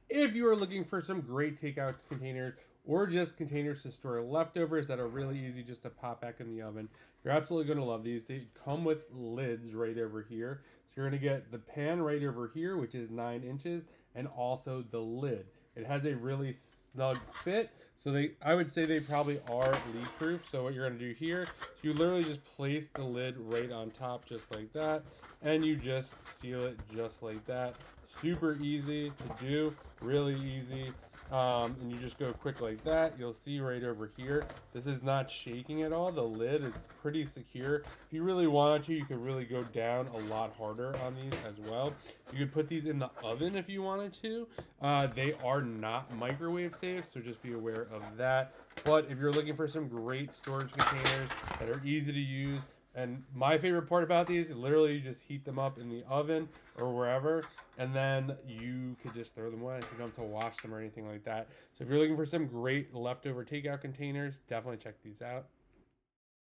If you are looking for some great takeout containers or just containers to store leftovers that are really easy just to pop back in the oven, you're absolutely going to love these. They come with lids right over here. So you're going to get the pan right over here, which is 9 inches, and also the lid. It has a really snug fit, so I would say they probably are leak proof. So what you're going to do here is you literally just place the lid right on top just like that, and you just seal it just like that. Super easy to do, really easy. And you just go quick like that. You'll see right over here, this is not shaking at all. The lid, it's pretty secure. If you really wanted to, you could really go down a lot harder on these as well. You could put these in the oven if you wanted to. They are not microwave safe, so just be aware of that. But if you're looking for some great storage containers that are easy to use, and my favorite part about these, literally you just heat them up in the oven or wherever, and then you could just throw them away. You don't have to wash them or anything like that. So if you're looking for some great leftover takeout containers, definitely check these out.